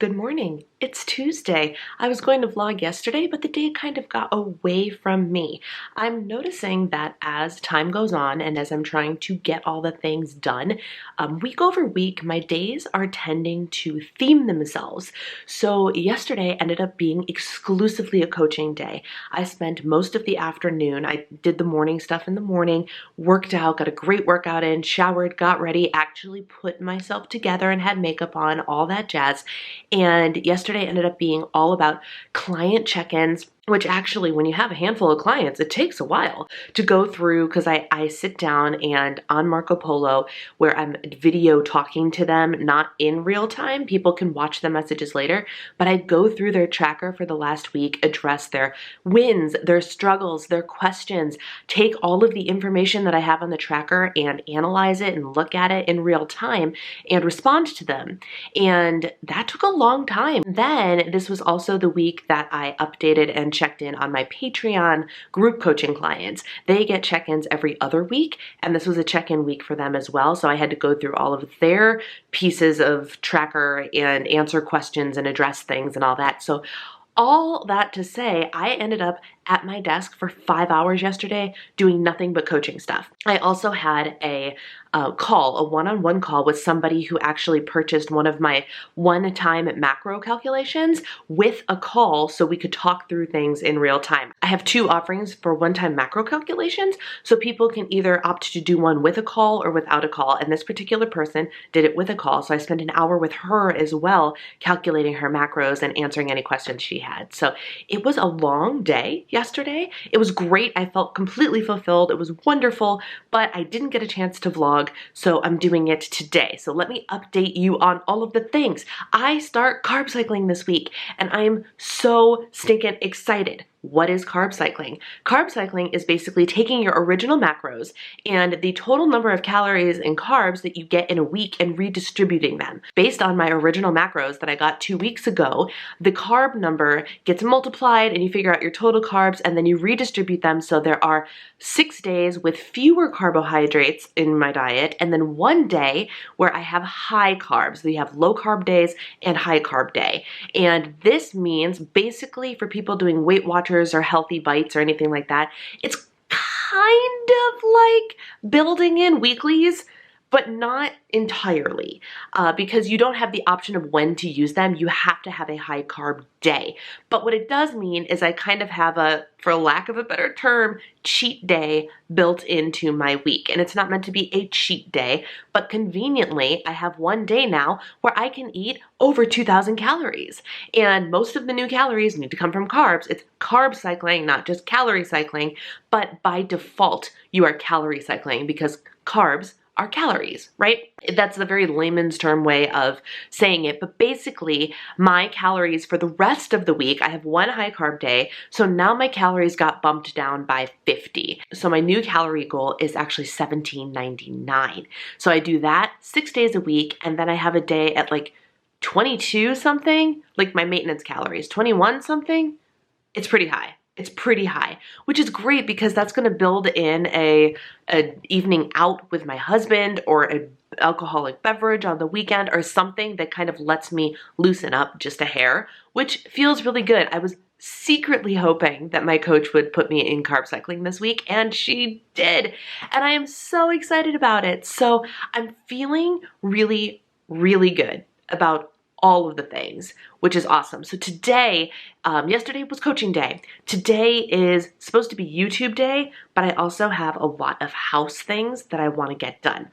Good morning. It's Tuesday. I was going to vlog yesterday, but the day kind of got away from me. I'm noticing that as time goes on and as I'm trying to get all the things done, week over week, my days are tending to theme themselves. So yesterday ended up being exclusively a coaching day. I spent most of the afternoon. I did the morning stuff in the morning, worked out, got a great workout in, showered, got ready, actually put myself together and had makeup on, all that jazz. And yesterday ended up being all about client check-ins, which actually, when you have a handful of clients, it takes a while to go through because I sit down and on Marco Polo where I'm video talking to them, not in real time. People can watch the messages later, but I go through their tracker for the last week, address their wins, their struggles, their questions, take all of the information that I have on the tracker and analyze it and look at it in real time and respond to them. And that took a long time. Then this was also the week that I updated and checked in on my Patreon group coaching clients. They get check-ins every other week, and this was a check-in week for them as well. So I had to go through all of their pieces of tracker and answer questions and address things and all that. So all that to say, I ended up at my desk for 5 hours yesterday doing nothing but coaching stuff. I also had a call, a one-on-one call with somebody who actually purchased one of my one-time macro calculations with a call so we could talk through things in real time. I have two offerings for one-time macro calculations, so people can either opt to do one with a call or without a call, and this particular person did it with a call, so I spent an hour with her as well, calculating her macros and answering any questions she had. So it was a long day yesterday. It was great. I felt completely fulfilled. It was wonderful, but I didn't get a chance to vlog, so I'm doing it today. So let me update you on all of the things. I start carb cycling this week, and I am so stinking excited. What is carb cycling? Carb cycling is basically taking your original macros and the total number of calories and carbs that you get in a week and redistributing them. Based on my original macros that I got 2 weeks ago, the carb number gets multiplied and you figure out your total carbs and then you redistribute them so there are 6 days with fewer carbohydrates in my diet and then 1 day where I have high carbs. So you have low carb days and high carb day. And this means basically for people doing Weight Watchers or Healthy Bites or anything like that, it's kind of like building in weeklies, but not entirely, because you don't have the option of when to use them. You have to have a high carb day. But what it does mean is I kind of have a, for lack of a better term, cheat day built into my week. And it's not meant to be a cheat day, but conveniently, I have 1 day now where I can eat over 2,000 calories. And most of the new calories need to come from carbs. It's carb cycling, not just calorie cycling, but by default, you are calorie cycling because carbs are calories, right? That's the very layman's term way of saying it. But basically, my calories for the rest of the week, I have 1 high carb day. So now my calories got bumped down by 50. So my new calorie goal is actually 1799. So I do that 6 days a week. And then I have a day at like 22 something, like my maintenance calories, 21 something. It's pretty high. It's pretty high, which is great because that's going to build in a evening out with my husband or an alcoholic beverage on the weekend or something that kind of lets me loosen up just a hair, which feels really good. I was secretly hoping that my coach would put me in carb cycling this week, and she did. And I am so excited about it. So I'm feeling really, really good about all of the things, which is awesome. So today, yesterday was coaching day. Today is supposed to be YouTube day, but I also have a lot of house things that I want to get done.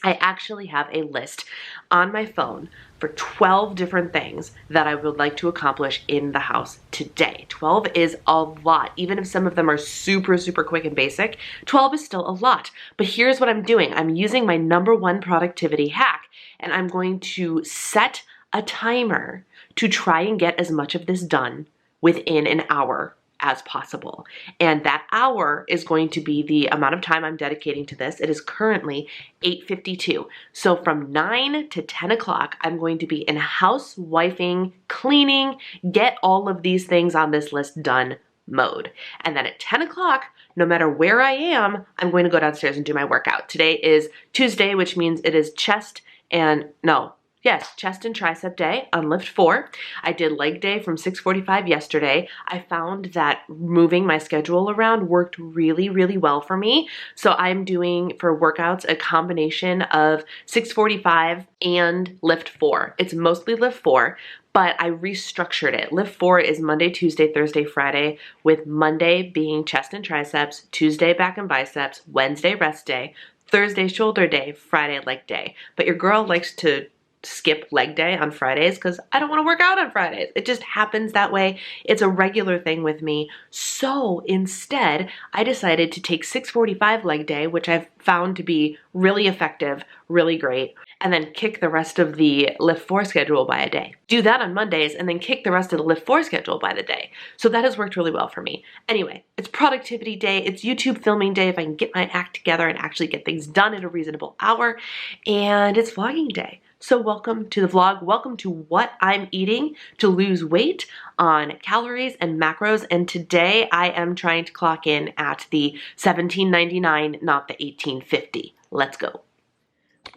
I actually have a list on my phone for 12 different things that I would like to accomplish in the house today. 12 is a lot. Even if some of them are super, super quick and basic, 12 is still a lot. But here's what I'm doing. I'm using my #1 productivity hack, and I'm going to set a timer to try and get as much of this done within an hour as possible. And that hour is going to be the amount of time I'm dedicating to this. It is currently 8:52. So from 9 to 10 o'clock, I'm going to be in housewifing, cleaning, get all of these things on this list done mode. And then at 10 o'clock, no matter where I am, I'm going to go downstairs and do my workout. Today is Tuesday, which means it is chest and, no, Yes, chest and tricep day on lift 4. I did leg day from 6:45 yesterday. I found that moving my schedule around worked really, really well for me. So I'm doing for workouts a combination of 6:45 and lift 4. It's mostly lift 4, but I restructured it. Lift 4 is Monday, Tuesday, Thursday, Friday, with Monday being chest and triceps, Tuesday back and biceps, Wednesday rest day, Thursday shoulder day, Friday leg day. But your girl likes to skip leg day on Fridays because I don't want to work out on Fridays. It just happens that way. It's a regular thing with me. So instead, I decided to take 6:45 leg day, which I've found to be really effective, really great, and then kick the rest of the lift 4 schedule by a day. Do that on Mondays and then kick the rest of the lift 4 schedule by the day. So that has worked really well for me. Anyway, it's productivity day. It's YouTube filming day if I can get my act together and actually get things done at a reasonable hour. And it's vlogging day. So welcome to the vlog. Welcome to what I'm eating to lose weight on calories and macros. And today I am trying to clock in at the $17.99, not the $18.50. Let's go.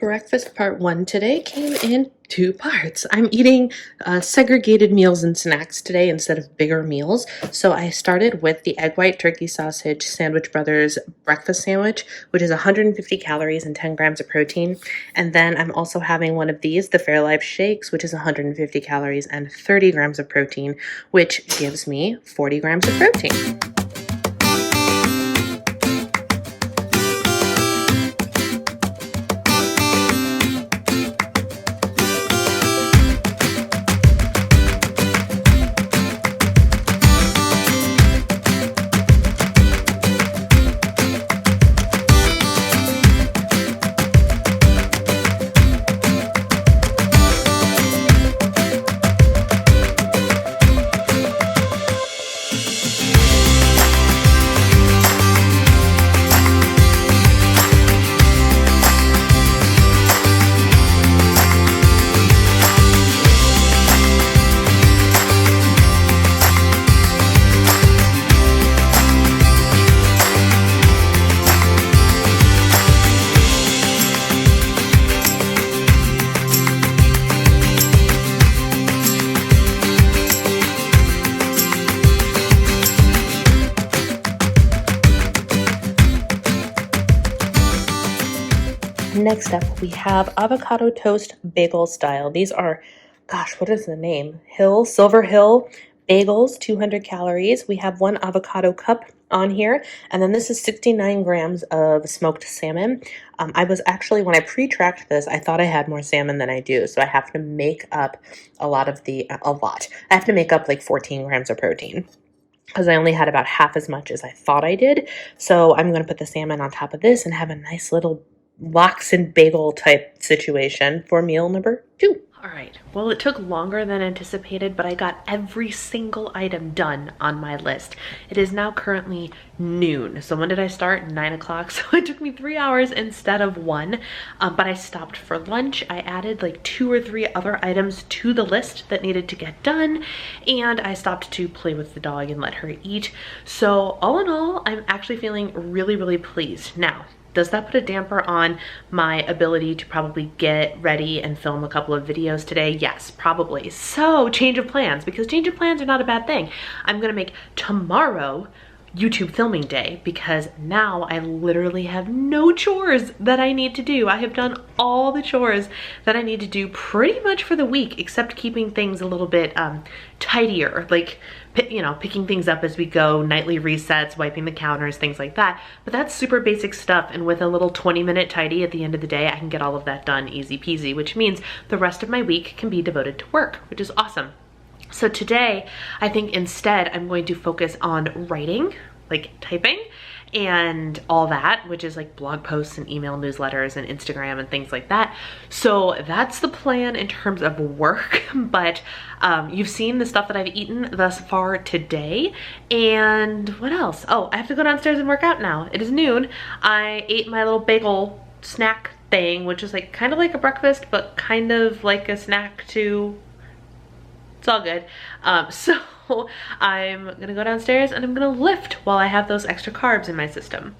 Breakfast part 1 today came in 2 parts. I'm eating segregated meals and snacks today instead of bigger meals. So I started with the egg white turkey sausage Sandwich Brothers breakfast sandwich, which is 150 calories and 10 grams of protein. And then I'm also having one of these, the Fairlife shakes, which is 150 calories and 30 grams of protein, which gives me 40 grams of protein. Next up, we have avocado toast bagel style. These are, gosh, what is the name? Silver Hill bagels, 200 calories. We have 1 avocado cup on here, and then this is 69 grams of smoked salmon. I was actually, when I pre-tracked this, I thought I had more salmon than I do, so I have to make up I have to make up like 14 grams of protein, because I only had about half as much as I thought I did. So I'm going to put the salmon on top of this and have a nice little lox and bagel type situation for meal number 2. All right, well, it took longer than anticipated, but I got every single item done on my list. It is now currently noon. So when did I start? 9 o'clock. So it took me 3 hours instead of 1, but I stopped for lunch. I added like 2 or 3 other items to the list that needed to get done, and I stopped to play with the dog and let her eat. So all in all, I'm actually feeling really, really pleased. Now, does that put a damper on my ability to probably get ready and film a couple of videos today? Yes, probably. So change of plans, because change of plans are not a bad thing. I'm gonna make tomorrow YouTube filming day, because now I literally have no chores that I need to do. I have done all the chores that I need to do pretty much for the week, except keeping things a little bit tidier, like, you know, picking things up as we go, nightly resets, wiping the counters, things like that. But that's super basic stuff, and with a little 20-minute tidy at the end of the day, I can get all of that done easy peasy, which means the rest of my week can be devoted to work, which is awesome. So today, I think instead I'm going to focus on writing, like typing, and all that, which is like blog posts and email newsletters and Instagram and things like that. So that's the plan in terms of work, but you've seen the stuff that I've eaten thus far today. And what else? Oh, I have to go downstairs and work out now. It is noon. I ate my little bagel snack thing, which is like kind of like a breakfast, but kind of like a snack too. It's all good. So I'm gonna go downstairs and I'm gonna lift while I have those extra carbs in my system.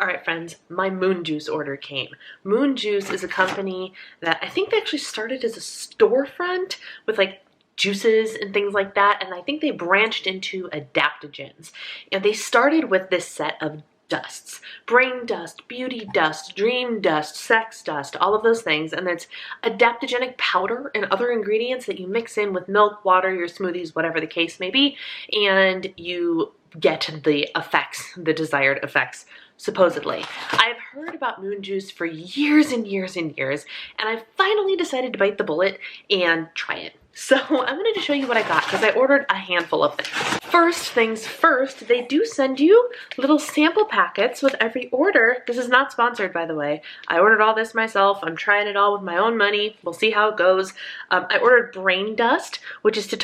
All right, friends, my Moon Juice order came. Moon Juice is a company that I think they actually started as a storefront with like juices and things like that, and I think they branched into adaptogens. And they started with this set of dusts: brain dust, beauty dust, dream dust, sex dust, all of those things. And it's adaptogenic powder and other ingredients that you mix in with milk, water, your smoothies, whatever the case may be, and you get the effects, the desired effects, supposedly. I've heard about Moon Juice for years and years and years, and I finally decided to bite the bullet and try it. So I'm going to show you what I got because I ordered a handful of things. First things first, they do send you little sample packets with every order. This is not sponsored, by the way. I ordered all this myself. I'm trying it all with my own money. We'll see how it goes. I ordered Brain Dust, which is to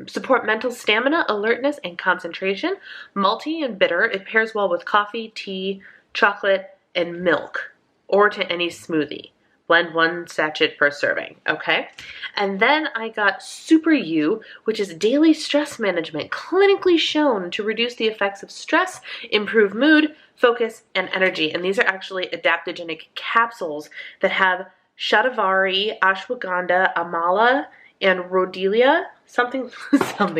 support mental stamina, alertness, and concentration. Malty and bitter. It pairs well with coffee, tea, chocolate, and milk, or to any smoothie. Blend 1 sachet per serving, okay? And then I got Super U, which is daily stress management, clinically shown to reduce the effects of stress, improve mood, focus, and energy. And these are actually adaptogenic capsules that have shatavari, ashwagandha, amala, and rhodelia, something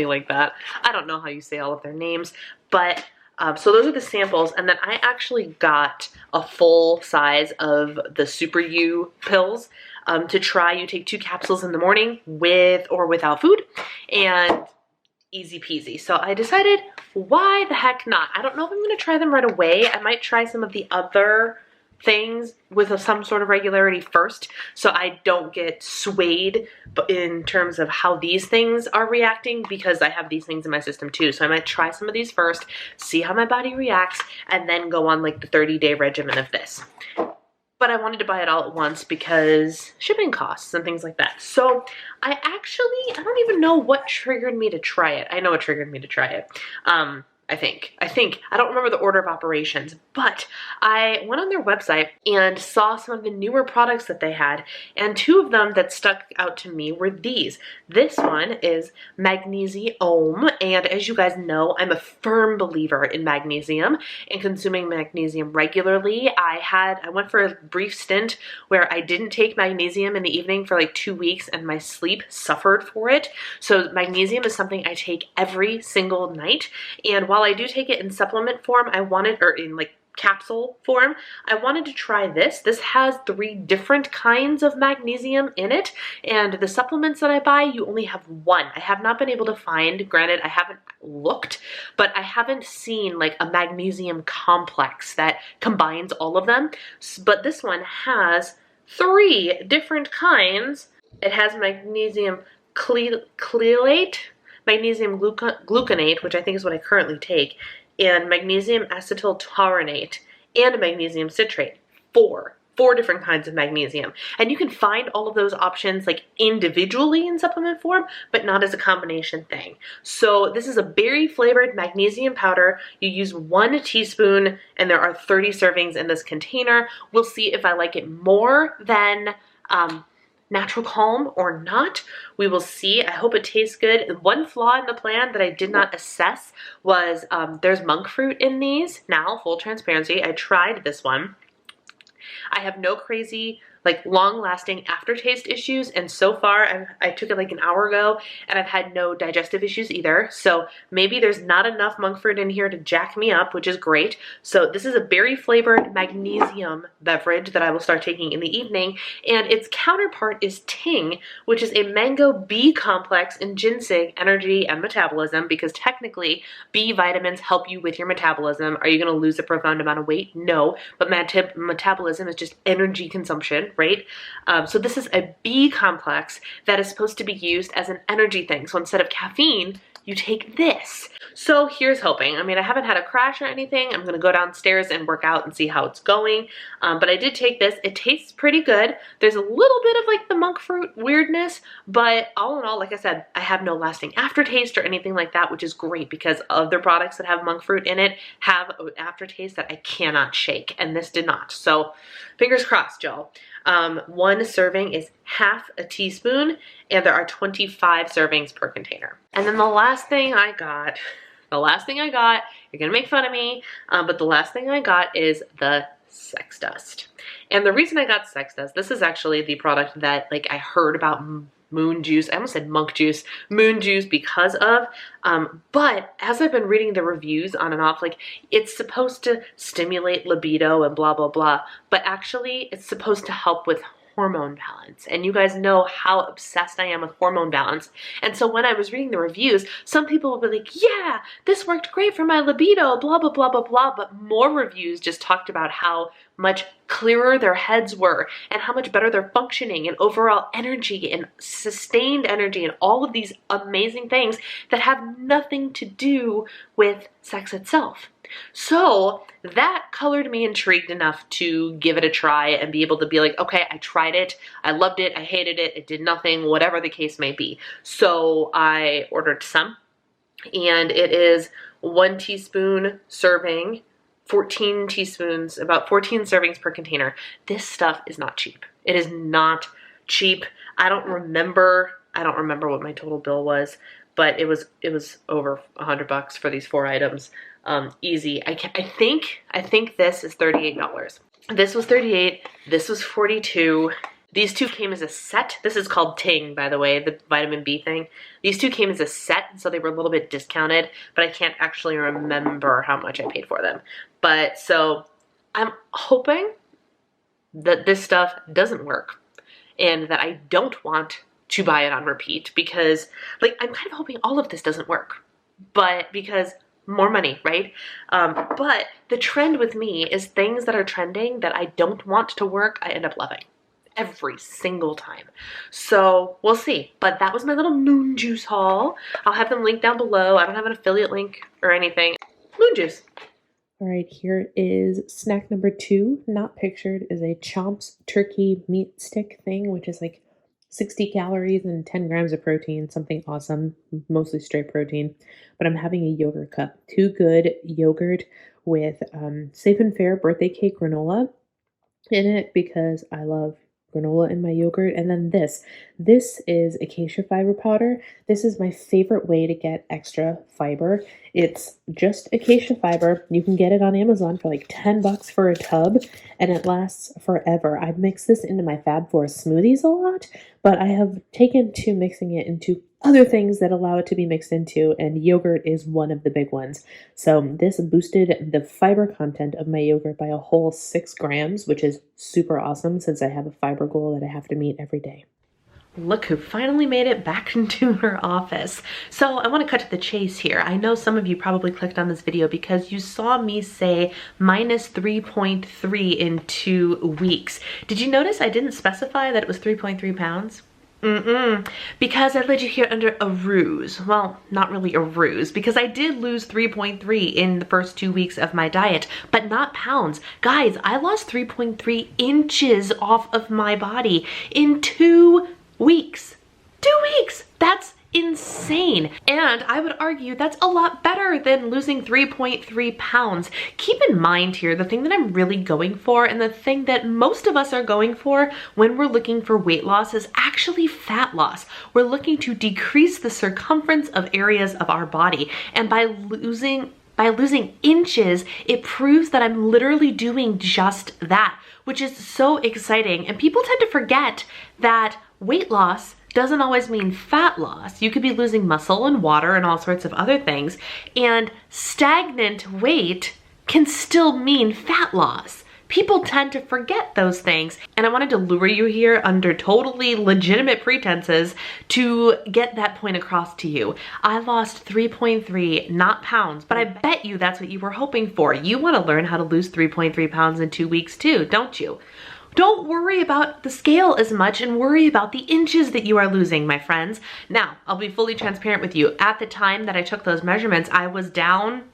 like that. I don't know how you say all of their names, but so those are the samples. And then I actually got a full size of the Super U pills to try. You take 2 capsules in the morning with or without food, and easy peasy. So I decided, why the heck not? I don't know if I'm going to try them right away. I might try some of the other things with some sort of regularity first, so I don't get swayed in terms of how these things are reacting, because I have these things in my system too. So I might try some of these first, see how my body reacts, and then go on like the 30-day regimen of this. But I wanted to buy it all at once because shipping costs and things like that. So I don't even know what triggered me to try it. I know what triggered me to try it. I think. I don't remember the order of operations, but I went on their website and saw some of the newer products that they had, and 2 of them that stuck out to me were these. This one is Magnesium, and as you guys know, I'm a firm believer in magnesium and consuming magnesium regularly. I went for a brief stint where I didn't take magnesium in the evening for like 2 weeks, and my sleep suffered for it. So magnesium is something I take every single night, and while I do take it in supplement form, or in like capsule form, I wanted to try this. This has 3 different kinds of magnesium in it, and the supplements that I buy, you only have 1. I have not been able to find, granted I haven't looked, but I haven't seen like a magnesium complex that combines all of them. But this one has 3 different kinds. It has magnesium chelate, magnesium gluconate, which I think is what I currently take, and magnesium acetyl taurinate, and magnesium citrate. 4 different kinds of magnesium. And you can find all of those options like individually in supplement form, but not as a combination thing. So this is a berry flavored magnesium powder. You use 1 teaspoon, and there are 30 servings in this container. We'll see if I like it more than Natural Calm or not. We will see. I hope it tastes good. One flaw in the plan that I did not assess was there's monk fruit in these. Now, full transparency, I tried this one. I have no crazy like long-lasting aftertaste issues, and so far I took it like an hour ago, and I've had no digestive issues either. So maybe there's not enough monk fruit in here to jack me up, which is great. So this is a berry flavored magnesium beverage that I will start taking in the evening, and its counterpart is Ting, which is a mango B complex in ginseng, energy, and metabolism, because technically B vitamins help you with your metabolism. Are you going to lose a profound amount of weight? No, but metabolism is just energy consumption, right? So this is a B complex that is supposed to be used as an energy thing. So instead of caffeine, you take this. So here's hoping. I mean, I haven't had a crash or anything. I'm gonna go downstairs and work out and see how it's going. But I did take this. It tastes pretty good. There's a little bit of like the monk fruit weirdness, but all in all, like I said, I have no lasting aftertaste or anything like that, which is great because other products that have monk fruit in it have an aftertaste that I cannot shake, and this did not. So fingers crossed, y'all. 1 serving is half a teaspoon, and there are 25 servings per container. And then the last thing I got, The last thing I got, you're gonna make fun of me, but the last thing I got is the Sex Dust. And the reason I got Sex Dust, this is actually the product that like I heard about moon juice, I almost said monk juice, moon juice because of, but as I've been reading the reviews on and off, like it's supposed to stimulate libido and blah, blah, blah, but actually it's supposed to help with hormone balance. And you guys know how obsessed I am with hormone balance. And so when I was reading the reviews, some people will be like, yeah, this worked great for my libido, blah, blah, blah, blah, blah. But more reviews just talked about how much clearer their heads were and how much better they're functioning and overall energy and sustained energy and all of these amazing things that have nothing to do with sex itself. So that colored me intrigued enough to give it a try and be able to be like, okay, I tried it, I loved it, I hated it, it did nothing, whatever the case may be. So I ordered some, and it is 1 teaspoon serving, 14 teaspoons, about 14 servings per container. This stuff is not cheap. It is not cheap. I don't remember what my total bill was, but it was over $100 for these 4 items. Easy. I think this is $38. This was $38. This was $42. These two came as a set. This is called Ting, by the way, the vitamin B thing. These two came as a set, so they were a little bit discounted, but I can't actually remember how much I paid for them. But so I'm hoping that this stuff doesn't work and that I don't want to buy it on repeat, because like I'm kind of hoping all of this doesn't work, but because more money, right? But the trend with me is things that are trending that I don't want to work, I end up loving every single time. So we'll see. But that was my little moon juice haul. I'll have them linked down below. I don't have an affiliate link or anything. Moon juice. All right, here is snack number 2, not pictured, is a Chomps turkey meat stick thing, which is like 60 calories and 10 grams of protein, something awesome, mostly straight protein. But I'm having a yogurt cup. Too Good yogurt with Safe and Fair birthday cake granola in it because I love granola in my yogurt. And then this is Acacia fiber powder. This is my favorite way to get extra fiber. It's just Acacia fiber. You can get it on Amazon for like $10 for a tub, and it lasts forever. I mix this into my Fab Four smoothies a lot, but I have taken to mixing it into other things that allow it to be mixed into, and yogurt is one of the big ones. So this boosted the fiber content of my yogurt by a whole 6 grams, which is super awesome since I have a fiber goal that I have to meet every day. Look who finally made it back into her office. So I want to cut to the chase here. I know some of you probably clicked on this video because you saw me say minus 3.3 in 2 weeks. Did you notice I didn't specify that it was 3.3 pounds? Because I led you here under a ruse. Well, not really a ruse, because I did lose 3.3 in the first 2 weeks of my diet, but not pounds. Guys, I lost 3.3 inches off of my body in 2 weeks. 2 weeks! That's insane. And I would argue that's a lot better than losing 3.3 pounds. Keep in mind here, the thing that I'm really going for, and the thing that most of us are going for when we're looking for weight loss, is actually fat loss. We're looking to decrease the circumference of areas of our body. And by losing inches, it proves that I'm literally doing just that, which is so exciting. And people tend to forget that weight loss doesn't always mean fat loss. You could be losing muscle and water and all sorts of other things, and stagnant weight can still mean fat loss. People tend to forget those things, and I wanted to lure you here under totally legitimate pretenses to get that point across to you. I lost 3.3, not pounds, but I bet you that's what you were hoping for. You want to learn how to lose 3.3 pounds in 2 weeks too, don't you? Don't worry about the scale as much and worry about the inches that you are losing, my friends. Now, I'll be fully transparent with you. At the time that I took those measurements, I was down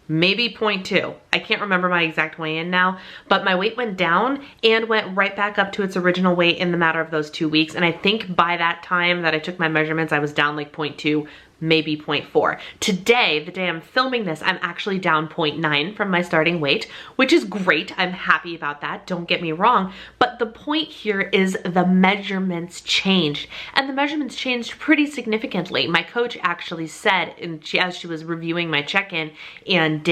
maybe 0.2. I can't remember my exact weigh-in now, but my weight went down and went right back up to its original weight in the matter of those 2 weeks. And I think by that time that I took my measurements, I was down like 0.2, maybe 0.4. Today, the day I'm filming this, I'm actually down 0.9 from my starting weight, which is great. I'm happy about that, don't get me wrong. But the point here is the measurements changed, and the measurements changed pretty significantly. My coach actually said, as she was reviewing my check-in and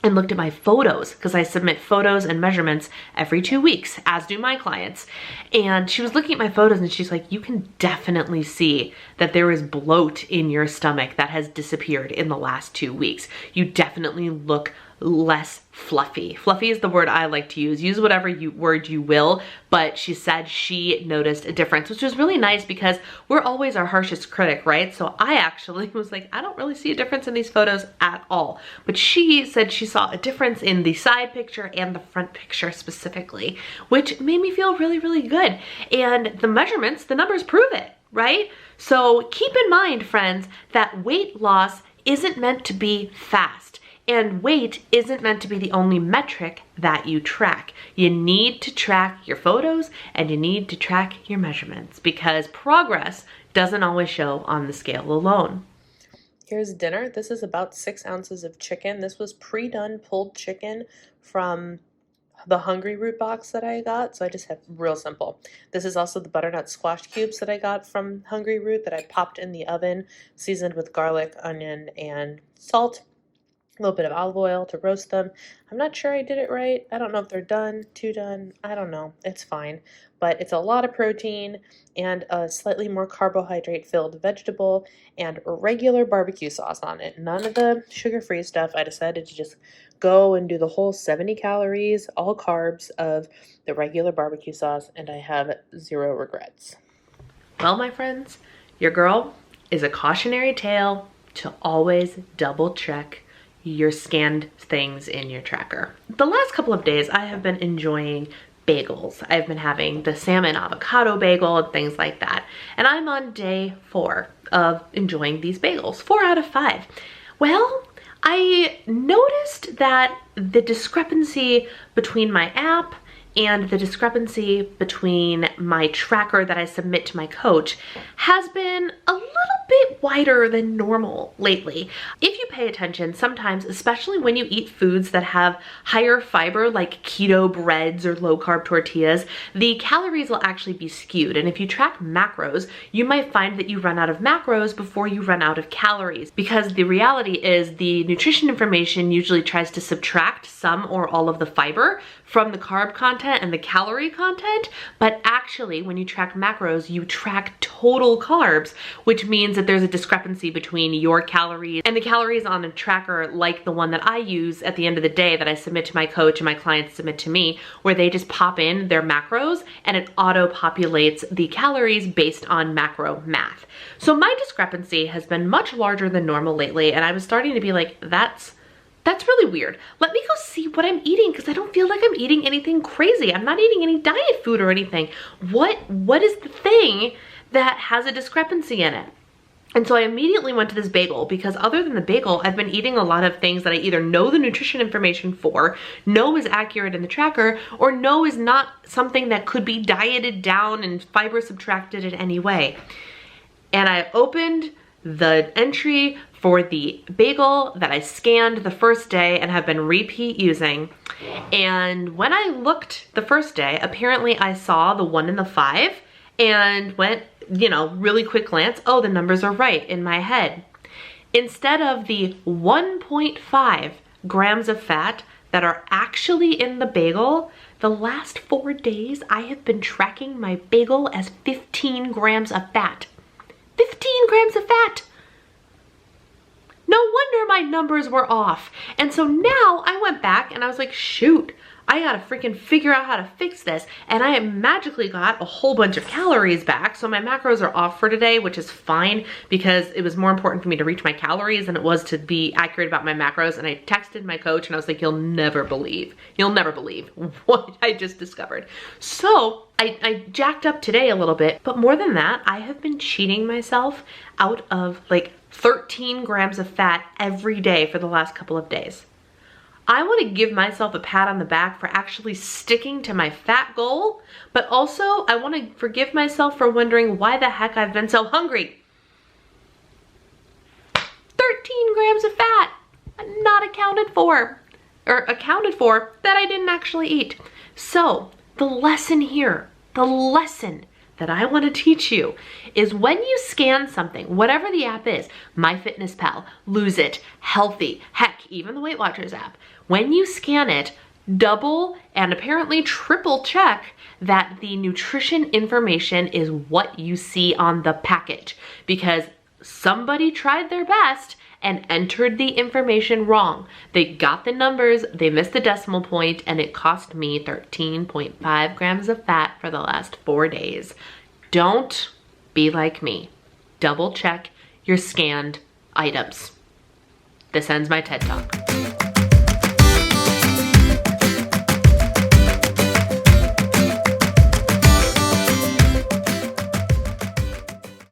and looked at my photos, because I submit photos and measurements every 2 weeks, as do my clients. And she was looking at my photos and she's like, you can definitely see that there is bloat in your stomach that has disappeared in the last 2 weeks. You definitely look less fluffy. Fluffy is the word I like to use. Use whatever word you will, but she said she noticed a difference, which was really nice because we're always our harshest critic, right? So I actually was like, I don't really see a difference in these photos at all. But she said she saw a difference in the side picture and the front picture specifically, which made me feel really, really good. And the measurements, the numbers prove it, right? So keep in mind, friends, that weight loss isn't meant to be fast. And weight isn't meant to be the only metric that you track. You need to track your photos and you need to track your measurements because progress doesn't always show on the scale alone. Here's dinner. This is about 6 ounces of chicken. This was pre-done pulled chicken from the Hungry Root box that I got. So I just have real simple. This is also the butternut squash cubes that I got from Hungry Root that I popped in the oven, seasoned with garlic, onion, and salt. A little bit of olive oil to roast them. I'm not sure I did it right. I don't know if they're done, too done. I don't know. It's fine. But it's a lot of protein and a slightly more carbohydrate-filled vegetable and regular barbecue sauce on it. None of the sugar-free stuff. I decided to just go and do the whole 70 calories, all carbs of the regular barbecue sauce, and I have 0 regrets. Well, my friends, your girl is a cautionary tale to always double-check your scanned things in your tracker. The last couple of days, I have been enjoying bagels. I've been having the salmon avocado bagel and things like that. And I'm on day 4 of enjoying these bagels, 4 out of 5. Well, I noticed that the discrepancy between my app and the discrepancy between my tracker that I submit to my coach has been a little bit wider than normal lately. If you pay attention, sometimes, especially when you eat foods that have higher fiber like keto breads or low carb tortillas, the calories will actually be skewed. And if you track macros, you might find that you run out of macros before you run out of calories, because the reality is the nutrition information usually tries to subtract some or all of the fiber from the carb content and the calorie content, but actually when you track macros, you track total carbs, which means that there's a discrepancy between your calories and the calories on a tracker like the one that I use at the end of the day that I submit to my coach and my clients submit to me, where they just pop in their macros and it auto-populates the calories based on macro math. So my discrepancy has been much larger than normal lately, and I was starting to be like, that's really weird. Let me go see what I'm eating because I don't feel like I'm eating anything crazy. I'm not eating any diet food or anything. What is the thing that has a discrepancy in it? And so I immediately went to this bagel because other than the bagel, I've been eating a lot of things that I either know the nutrition information for, know is accurate in the tracker, or know is not something that could be dieted down and fiber subtracted in any way. And I opened the entry for the bagel that I scanned the first day and have been repeat using. And when I looked the first day, apparently I saw the 1 and the 5 and went, really quick glance, oh, the numbers are right in my head. Instead of the 1.5 grams of fat that are actually in the bagel, the last 4 days I have been tracking my bagel as 15 grams of fat. 15 grams of fat. No wonder my numbers were off. And so now I went back and I was like, shoot, I gotta freaking figure out how to fix this. And I magically got a whole bunch of calories back. So my macros are off for today, which is fine because it was more important for me to reach my calories than it was to be accurate about my macros. And I texted my coach and I was like, you'll never believe what I just discovered. So I jacked up today a little bit, but more than that, I have been cheating myself out of like 13 grams of fat every day for the last couple of days. I want to give myself a pat on the back for actually sticking to my fat goal, but also I want to forgive myself for wondering why the heck I've been so hungry. 13 grams of fat not accounted for, or accounted for that I didn't actually eat. So the lesson here, the lesson that I want to teach you is when you scan something, whatever the app is, MyFitnessPal, Lose It, Healthy, heck, even the Weight Watchers app, when you scan it, double and apparently triple check that the nutrition information is what you see on the package, because somebody tried their best and entered the information wrong. They got the numbers, they missed the decimal point, and it cost me 13.5 grams of fat for the last 4 days. Don't be like me. Double check your scanned items. This ends my TED Talk.